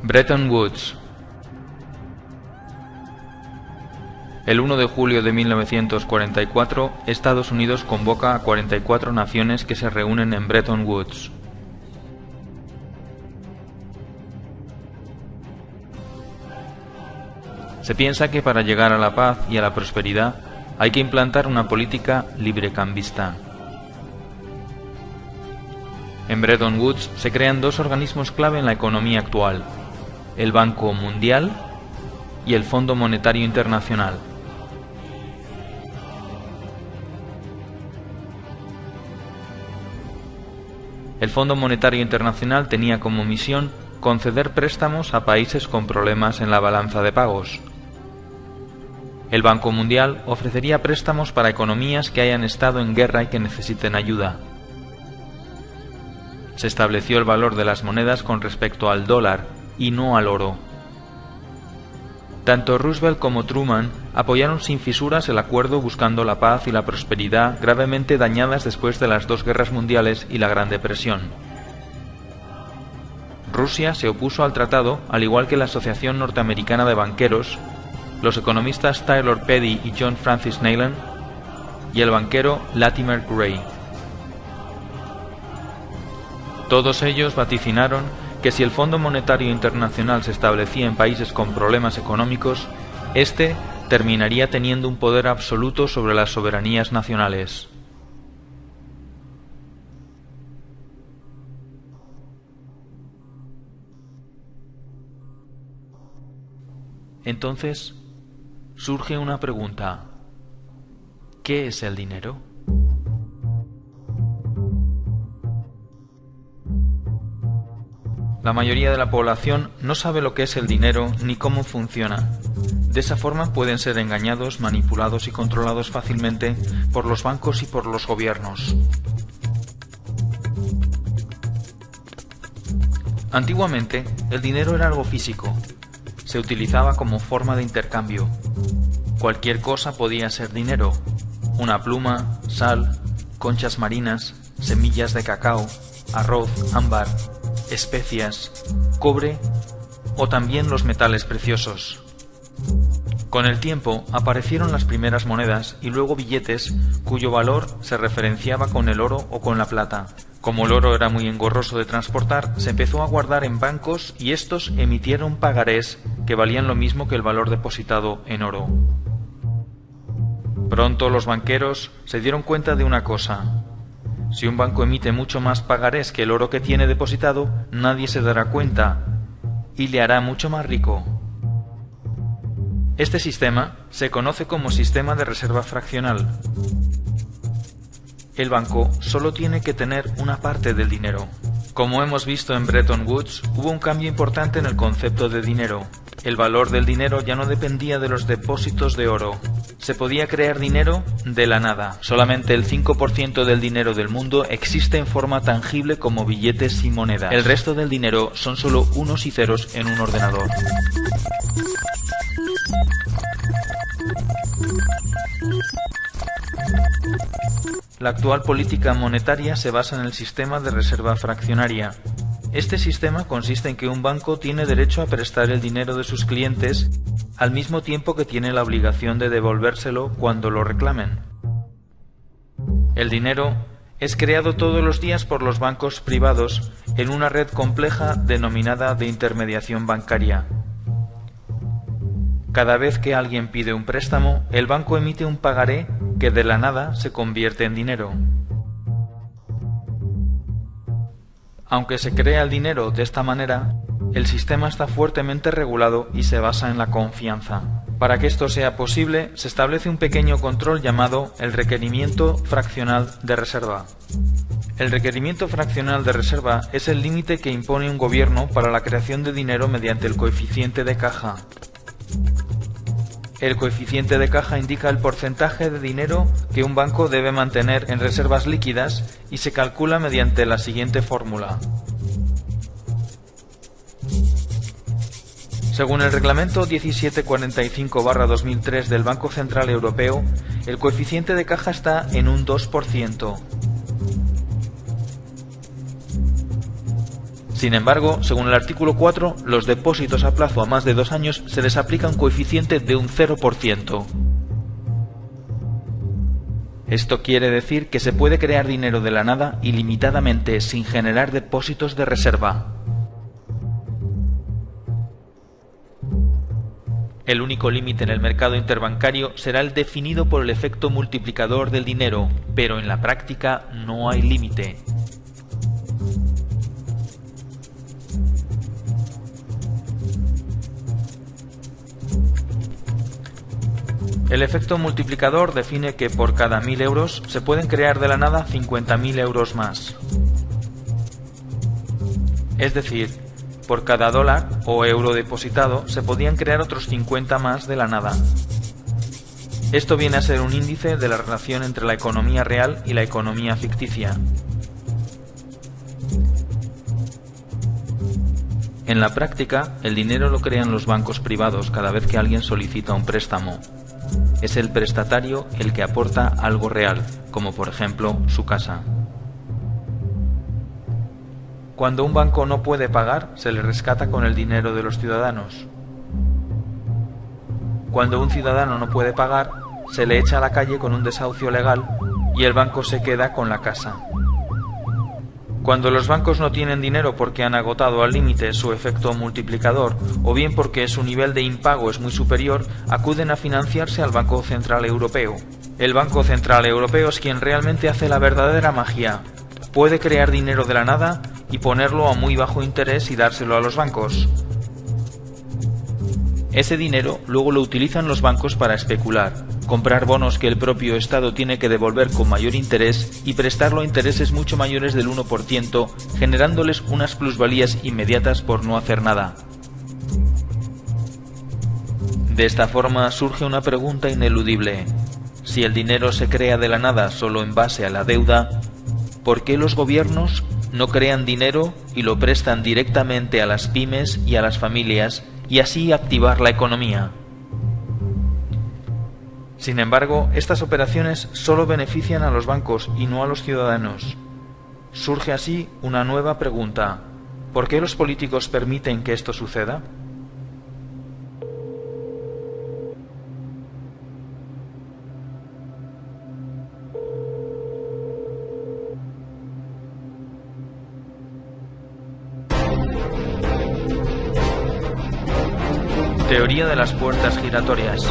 Bretton Woods. El 1 de julio de 1944, Estados Unidos convoca a 44 naciones que se reúnen en Bretton Woods. Se piensa que para llegar a la paz y a la prosperidad hay que implantar una política librecambista. En Bretton Woods se crean dos organismos clave en la economía actual: el Banco Mundial y el Fondo Monetario Internacional. El Fondo Monetario Internacional tenía como misión conceder préstamos a países con problemas en la balanza de pagos. El Banco Mundial ofrecería préstamos para economías que hayan estado en guerra y que necesiten ayuda. Se estableció el valor de las monedas con respecto al dólar y no al oro. Tanto Roosevelt como Truman apoyaron sin fisuras el acuerdo buscando la paz y la prosperidad gravemente dañadas después de las dos guerras mundiales y la Gran Depresión. Rusia se opuso al tratado, al igual que la Asociación Norteamericana de Banqueros, los economistas Taylor Petty y John Francis Neyland y el banquero Latimer Gray. Todos ellos vaticinaron que si el Fondo Monetario Internacional se establecía en países con problemas económicos, éste terminaría teniendo un poder absoluto sobre las soberanías nacionales. Entonces, surge una pregunta: ¿qué es el dinero? La mayoría de la población no sabe lo que es el dinero ni cómo funciona. De esa forma pueden ser engañados, manipulados y controlados fácilmente por los bancos y por los gobiernos. Antiguamente, el dinero era algo físico. Se utilizaba como forma de intercambio. Cualquier cosa podía ser dinero: una pluma, sal, conchas marinas, semillas de cacao, arroz, ámbar, especias, cobre o también los metales preciosos. Con el tiempo aparecieron las primeras monedas y luego billetes cuyo valor se referenciaba con el oro o con la plata. Como el oro era muy engorroso de transportar, se empezó a guardar en bancos y estos emitieron pagarés que valían lo mismo que el valor depositado en oro. Pronto los banqueros se dieron cuenta de una cosa: si un banco emite mucho más pagarés que el oro que tiene depositado, nadie se dará cuenta y le hará mucho más rico. Este sistema se conoce como sistema de reserva fraccional. El banco solo tiene que tener una parte del dinero. Como hemos visto en Bretton Woods, hubo un cambio importante en el concepto de dinero. El valor del dinero ya no dependía de los depósitos de oro. Se podía crear dinero de la nada. Solamente el 5% del dinero del mundo existe en forma tangible como billetes y monedas. El resto del dinero son solo unos y ceros en un ordenador. La actual política monetaria se basa en el sistema de reserva fraccionaria. Este sistema consiste en que un banco tiene derecho a prestar el dinero de sus clientes al mismo tiempo que tiene la obligación de devolvérselo cuando lo reclamen. El dinero es creado todos los días por los bancos privados en una red compleja denominada de intermediación bancaria. Cada vez que alguien pide un préstamo, el banco emite un pagaré que de la nada se convierte en dinero. Aunque se crea el dinero de esta manera, el sistema está fuertemente regulado y se basa en la confianza. Para que esto sea posible, se establece un pequeño control llamado el requerimiento fraccional de reserva. El requerimiento fraccional de reserva es el límite que impone un gobierno para la creación de dinero mediante el coeficiente de caja. El coeficiente de caja indica el porcentaje de dinero que un banco debe mantener en reservas líquidas y se calcula mediante la siguiente fórmula. Según el reglamento 1745/2003 del Banco Central Europeo, el coeficiente de caja está en un 2%. Sin embargo, según el artículo 4, los depósitos a plazo a más de 2 años se les aplica un coeficiente de un 0%. Esto quiere decir que se puede crear dinero de la nada ilimitadamente sin generar depósitos de reserva. El único límite en el mercado interbancario será el definido por el efecto multiplicador del dinero, pero en la práctica no hay límite. El efecto multiplicador define que por cada 1.000 euros se pueden crear de la nada 50.000 euros más. Es decir, por cada dólar o euro depositado se podían crear otros 50 más de la nada. Esto viene a ser un índice de la relación entre la economía real y la economía ficticia. En la práctica, el dinero lo crean los bancos privados cada vez que alguien solicita un préstamo. Es el prestatario el que aporta algo real, como por ejemplo su casa. Cuando un banco no puede pagar, se le rescata con el dinero de los ciudadanos. Cuando un ciudadano no puede pagar, se le echa a la calle con un desahucio legal y el banco se queda con la casa. Cuando los bancos no tienen dinero porque han agotado al límite su efecto multiplicador o bien porque su nivel de impago es muy superior, acuden a financiarse al Banco Central Europeo. El Banco Central Europeo es quien realmente hace la verdadera magia. Puede crear dinero de la nada y ponerlo a muy bajo interés y dárselo a los bancos. Ese dinero luego lo utilizan los bancos para especular, comprar bonos que el propio Estado tiene que devolver con mayor interés y prestarlo a intereses mucho mayores del 1%, generándoles unas plusvalías inmediatas por no hacer nada. De esta forma surge una pregunta ineludible. Si el dinero se crea de la nada solo en base a la deuda, ¿por qué los gobiernos no crean dinero y lo prestan directamente a las pymes y a las familias y así activar la economía? Sin embargo, estas operaciones solo benefician a los bancos y no a los ciudadanos. Surge así una nueva pregunta. ¿Por qué los políticos permiten que esto suceda? Teoría de las puertas giratorias.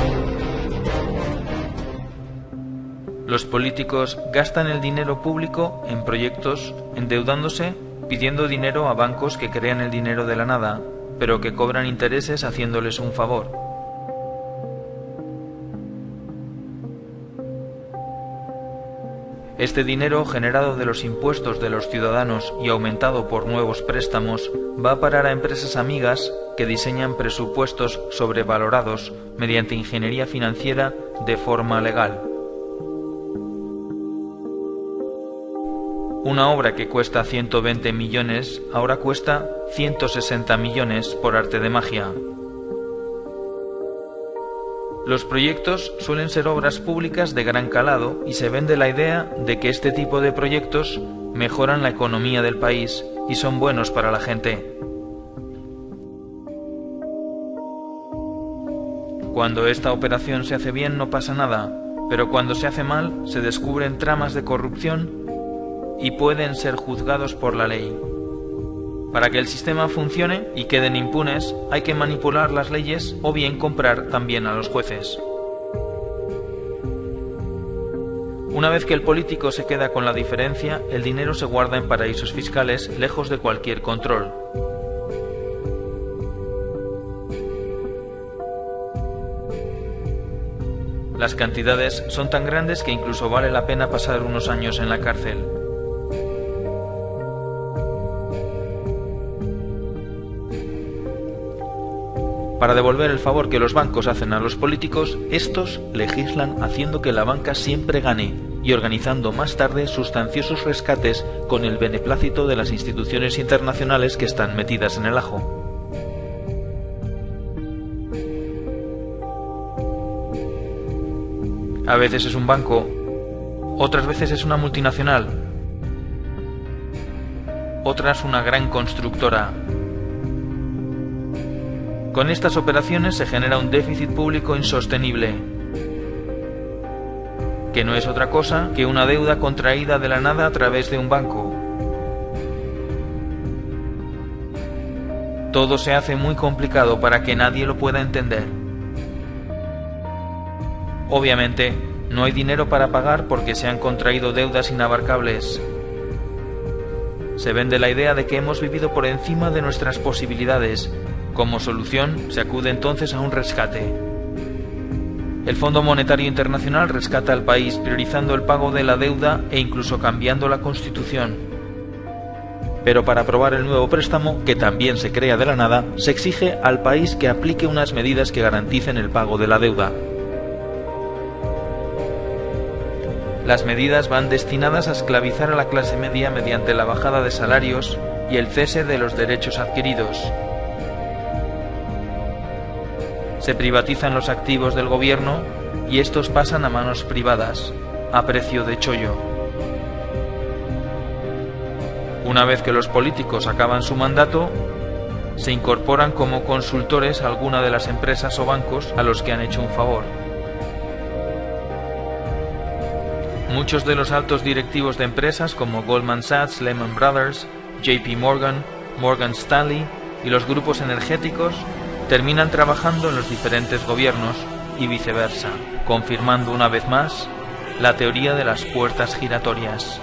Los políticos gastan el dinero público en proyectos, endeudándose, pidiendo dinero a bancos que crean el dinero de la nada, pero que cobran intereses haciéndoles un favor. Este dinero, generado de los impuestos de los ciudadanos y aumentado por nuevos préstamos, va a parar a empresas amigas que diseñan presupuestos sobrevalorados mediante ingeniería financiera de forma legal. Una obra que cuesta 120 millones ahora cuesta 160 millones por arte de magia. Los proyectos suelen ser obras públicas de gran calado y se vende la idea de que este tipo de proyectos mejoran la economía del país y son buenos para la gente. Cuando esta operación se hace bien no pasa nada, pero cuando se hace mal se descubren tramas de corrupción y pueden ser juzgados por la ley. Para que el sistema funcione y queden impunes, hay que manipular las leyes o bien comprar también a los jueces. Una vez que el político se queda con la diferencia, el dinero se guarda en paraísos fiscales lejos de cualquier control. Las cantidades son tan grandes que incluso vale la pena pasar unos años en la cárcel. Para devolver el favor que los bancos hacen a los políticos, estos legislan haciendo que la banca siempre gane y organizando más tarde sustanciosos rescates con el beneplácito de las instituciones internacionales que están metidas en el ajo. A veces es un banco, otras veces es una multinacional, otras una gran constructora. Con estas operaciones se genera un déficit público insostenible, que no es otra cosa que una deuda contraída de la nada a través de un banco. Todo se hace muy complicado para que nadie lo pueda entender. Obviamente, no hay dinero para pagar porque se han contraído deudas inabarcables. Se vende la idea de que hemos vivido por encima de nuestras posibilidades. Como solución, se acude entonces a un rescate. El Fondo Monetario Internacional rescata al país priorizando el pago de la deuda e incluso cambiando la Constitución. Pero para aprobar el nuevo préstamo, que también se crea de la nada, se exige al país que aplique unas medidas que garanticen el pago de la deuda. Las medidas van destinadas a esclavizar a la clase media mediante la bajada de salarios y el cese de los derechos adquiridos. Se privatizan los activos del gobierno y estos pasan a manos privadas, a precio de chollo. Una vez que los políticos acaban su mandato, se incorporan como consultores a alguna de las empresas o bancos a los que han hecho un favor. Muchos de los altos directivos de empresas como Goldman Sachs, Lehman Brothers, JP Morgan, Morgan Stanley y los grupos energéticos terminan trabajando en los diferentes gobiernos y viceversa, confirmando una vez más la teoría de las puertas giratorias.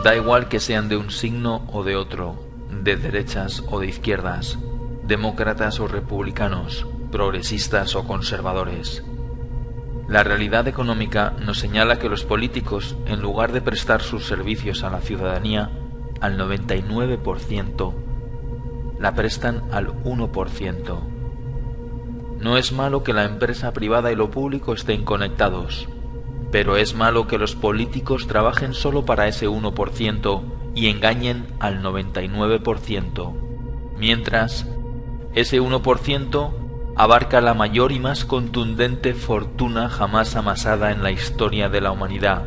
Da igual que sean de un signo o de otro, de derechas o de izquierdas, demócratas o republicanos, progresistas o conservadores. La realidad económica nos señala que los políticos, en lugar de prestar sus servicios a la ciudadanía, al 99%, la prestan al 1%. No es malo que la empresa privada y lo público estén conectados, pero es malo que los políticos trabajen solo para ese 1% y engañen al 99%, mientras ese 1% abarca la mayor y más contundente fortuna jamás amasada en la historia de la humanidad,